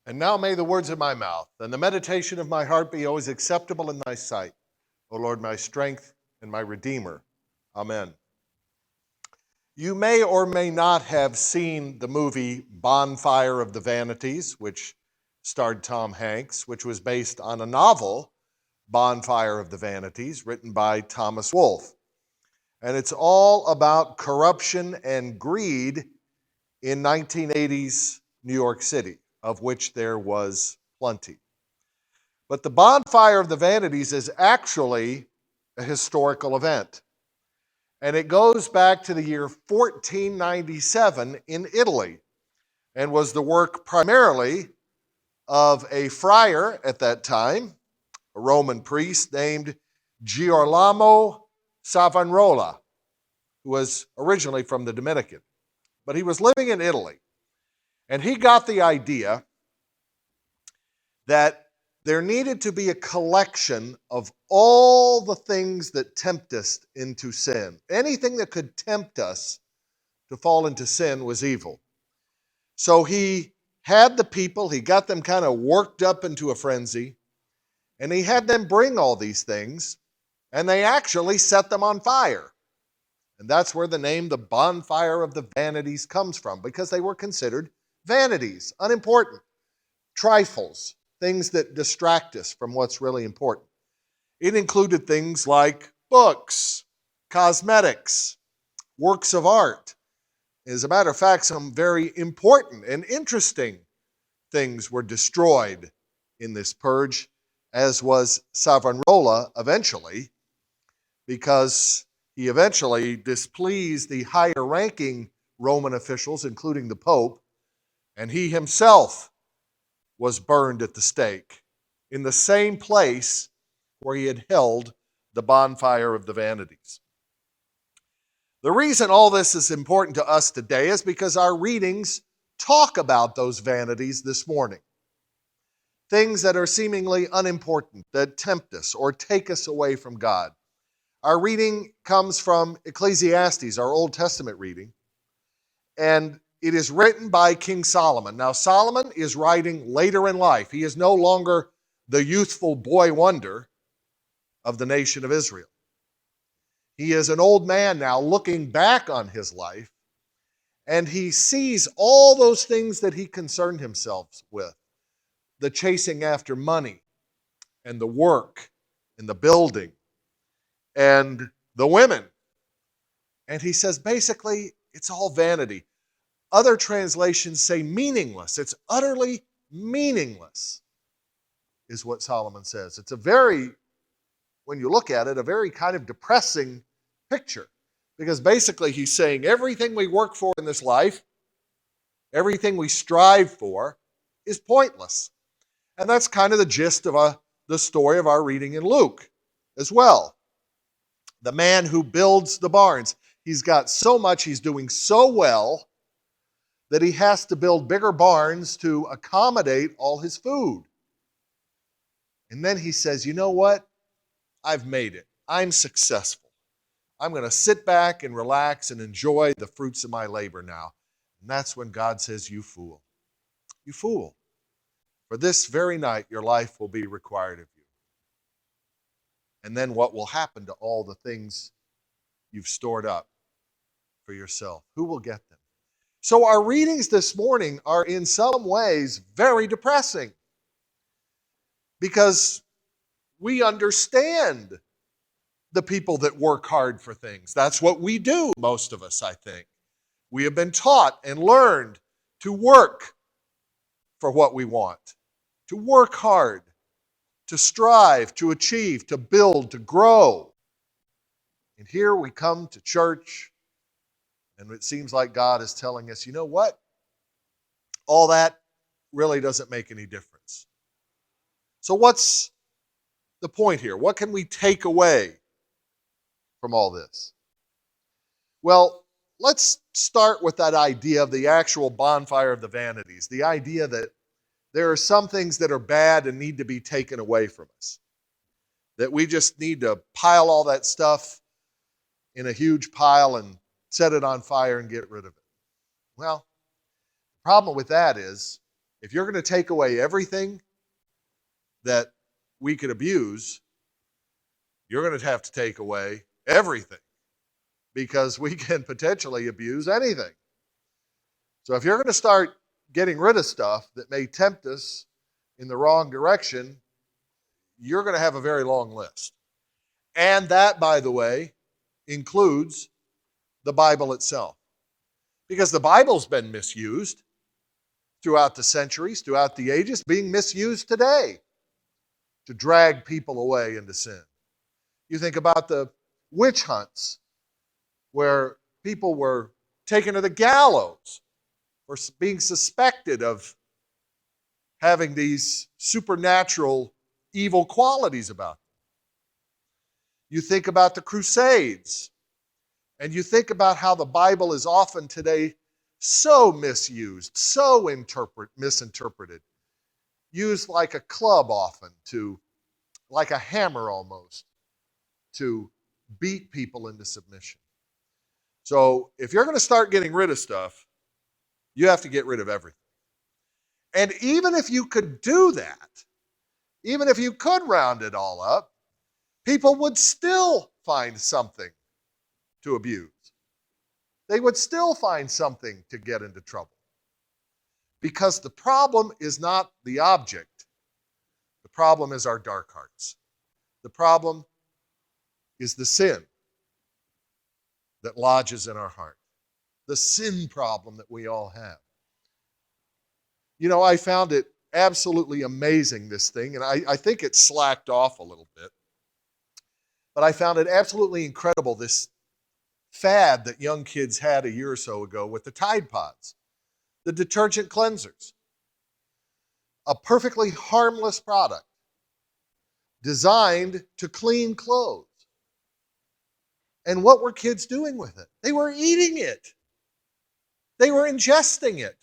And now may the words of my mouth and the meditation of my heart be always acceptable in thy sight, O Lord, my strength and my Redeemer. Amen. You may or may not have seen the movie Bonfire of the Vanities, which starred Tom Hanks, which was based on a novel, Bonfire of the Vanities, written by Thomas Wolfe. And it's all about corruption and greed in 1980s New York City, of which there was plenty. But the Bonfire of the Vanities is actually a historical event. And it goes back to the year 1497 in Italy and was the work primarily of a friar at that time, a Roman priest named Girolamo Savonarola, who was originally from the Dominican. But he was living in Italy. And he got the idea that there needed to be a collection of all the things that tempt us into sin. Anything that could tempt us to fall into sin was evil. So he had the people, he got them kind of worked up into a frenzy, and he had them bring all these things, and they actually set them on fire. And that's where the name, the Bonfire of the Vanities, comes from, because they were considered vanities, unimportant, trifles, things that distract us from what's really important. It included things like books, cosmetics, works of art. As a matter of fact, some very important and interesting things were destroyed in this purge, as was Savonarola eventually, because he eventually displeased the higher-ranking Roman officials, including the Pope, and he himself was burned at the stake in the same place where he had held the Bonfire of the Vanities. The reason all this is important to us today is because our readings talk about those vanities this morning. Things that are seemingly unimportant, that tempt us or take us away from God. Our reading comes from Ecclesiastes, our Old Testament reading, and it is written by King Solomon. Now, Solomon is writing later in life. He is no longer the youthful boy wonder of the nation of Israel. He is an old man now looking back on his life, and he sees all those things that he concerned himself with. The chasing after money, and the work, and the building, and the women. And he says, basically, it's all vanity. Other translations say meaningless. It's utterly meaningless, is what Solomon says. It's a very, when you look at it, a very kind of depressing picture. Because basically he's saying everything we work for in this life, everything we strive for, is pointless. And that's kind of the gist of the story of our reading in Luke as well. The man who builds the barns. He's got so much, he's doing so well, that he has to build bigger barns to accommodate all his food. And then he says, you know what? I've made it. I'm successful. I'm going to sit back and relax and enjoy the fruits of my labor now. And that's when God says, you fool. You fool. For this very night your life will be required of you. And then what will happen to all the things you've stored up for yourself? Who will get them? So our readings this morning are in some ways very depressing, because we understand the people that work hard for things. That's what we do, most of us, I think. We have been taught and learned to work for what we want, to work hard, to strive, to achieve, to build, to grow. And here we come to church, and it seems like God is telling us, you know what? All that really doesn't make any difference. So what's the point here? What can we take away from all this? Well, let's start with that idea of the actual bonfire of the vanities, the idea that there are some things that are bad and need to be taken away from us, that we just need to pile all that stuff in a huge pile and set it on fire and get rid of it. Well, the problem with that is If you're going to take away everything that we could abuse, you're going to have to take away everything, because we can potentially abuse anything. So if you're going to start getting rid of stuff that may tempt us in the wrong direction, you're going to have a very long list. And that, by the way, includes the Bible itself. Because the Bible's been misused throughout the centuries, throughout the ages, being misused today to drag people away into sin. You think about the witch hunts where people were taken to the gallows for being suspected of having these supernatural evil qualities about them. You think about the Crusades, and you think about how the Bible is often today so misused, so misinterpreted, used like a club often, like a hammer almost, to beat people into submission. So if you're going to start getting rid of stuff, you have to get rid of everything. And even if you could do that, even if you could round it all up, people would still find something to abuse. They would still find something to get into trouble. Because the problem is not the object. The problem is our dark hearts. The problem is the sin that lodges in our heart. The sin problem that we all have. You know, I found it absolutely amazing, this thing, and I think it slacked off a little bit. But I found it absolutely incredible, this fad that young kids had a year or so ago with the Tide Pods, the detergent cleansers. A perfectly harmless product designed to clean clothes. And what were kids doing with it? They were eating it. They were ingesting it.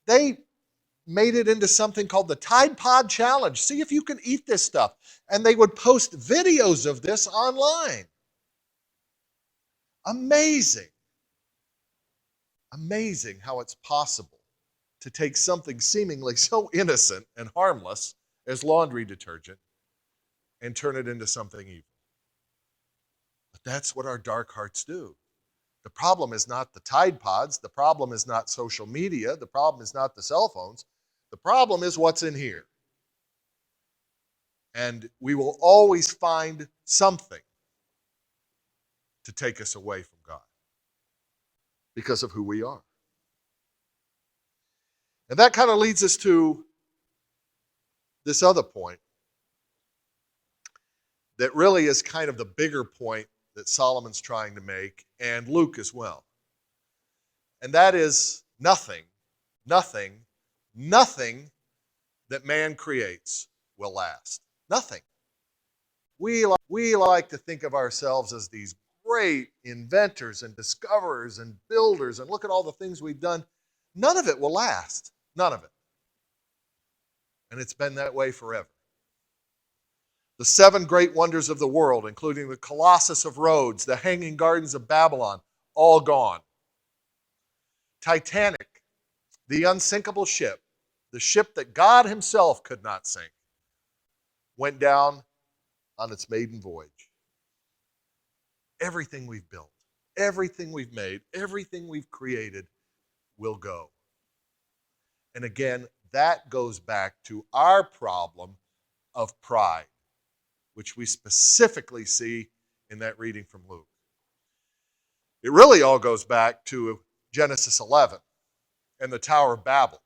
They made it into something called the Tide Pod Challenge. See if you can eat this stuff. And they would post videos of this online. Amazing. Amazing how it's possible to take something seemingly so innocent and harmless as laundry detergent and turn it into something evil. But that's what our dark hearts do. The problem is not the Tide Pods. The problem is not social media. The problem is not the cell phones. The problem is what's in here. And we will always find something to take us away from God because of who we are. And that kind of leads us to this other point that really is kind of the bigger point that Solomon's trying to make, and Luke as well. And that is nothing that man creates will last. Nothing. We like to think of ourselves as these great inventors and discoverers and builders, and look at all the things we've done. None of it will last. None of it. And it's been that way forever. The 7 great wonders of the world, including the Colossus of Rhodes, the Hanging Gardens of Babylon, all gone. Titanic, the unsinkable ship, the ship that God himself could not sink, went down on its maiden voyage. Everything we've built, everything we've made, everything we've created will go. And again, that goes back to our problem of pride, which we specifically see in that reading from Luke. It really all goes back to Genesis 11 and the Tower of Babel.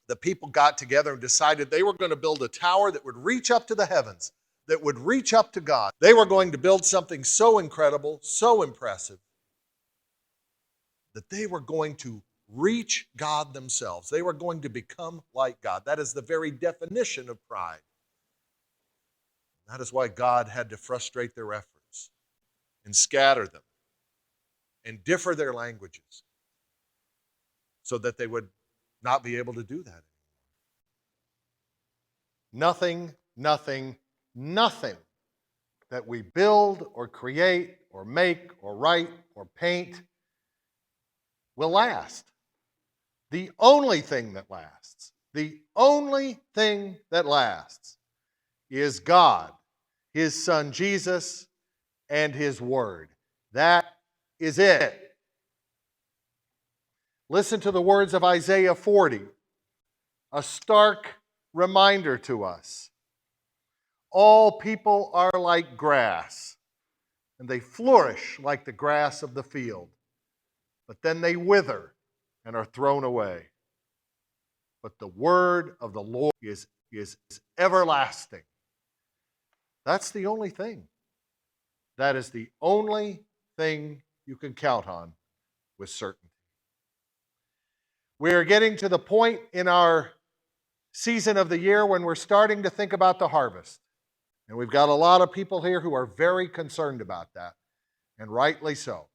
The people got together and decided they were going to build a tower that would reach up to the heavens, that would reach up to God. They were going to build something so incredible, so impressive, that they were going to reach God themselves. They were going to become like God. That is the very definition of pride. That is why God had to frustrate their efforts and scatter them and differ their languages so that they would not be able to do that anymore. Nothing that we build or create or make or write or paint will last. The only thing that lasts, the only thing that lasts is God, His Son Jesus, and His Word. That is it. Listen to the words of Isaiah 40, a stark reminder to us. All people are like grass, and they flourish like the grass of the field, but then they wither and are thrown away. But the word of the Lord is everlasting. That's the only thing. That is the only thing you can count on with certainty. We are getting to the point in our season of the year when we're starting to think about the harvest. And we've got a lot of people here who are very concerned about that, and rightly so.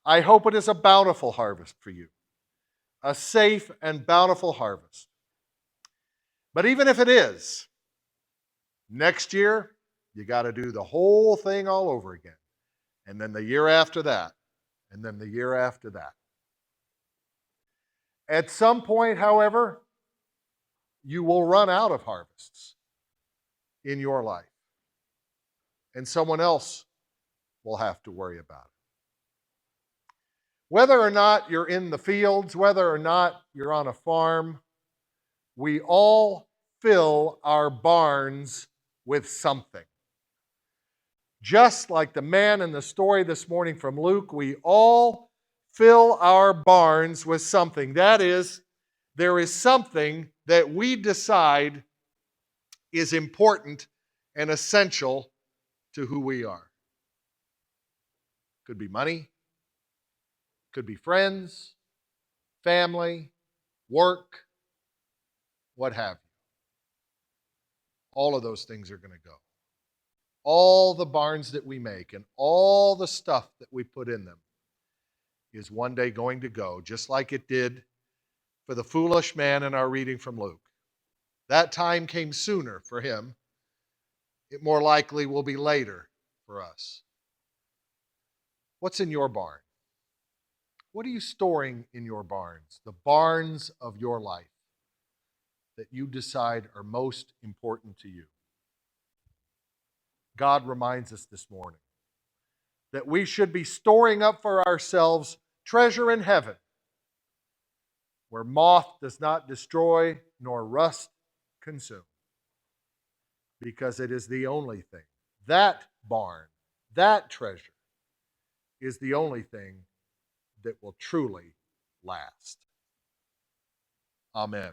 I hope it is a bountiful harvest for you, a safe and bountiful harvest. But even if it is, next year, you got to do the whole thing all over again. And then the year after that, and then the year after that. At some point, however, you will run out of harvests in your life. And someone else will have to worry about it. Whether or not you're in the fields, whether or not you're on a farm, we all fill our barns with something. Just like the man in the story this morning from Luke, we all fill our barns with something. That is, there is something that we decide is important and essential to who we are. Could be money, could be friends, family, work, what have you. All of those things are going to go. All the barns that we make and all the stuff that we put in them is one day going to go, just like it did for the foolish man in our reading from Luke. That time came sooner for him. It more likely will be later for us. What's in your barn? What are you storing in your barns? The barns of your life that you decide are most important to you. God reminds us this morning that we should be storing up for ourselves treasure in heaven, where moth does not destroy nor rust consume, because it is the only thing. That barn, that treasure, is the only thing that will truly last. Amen.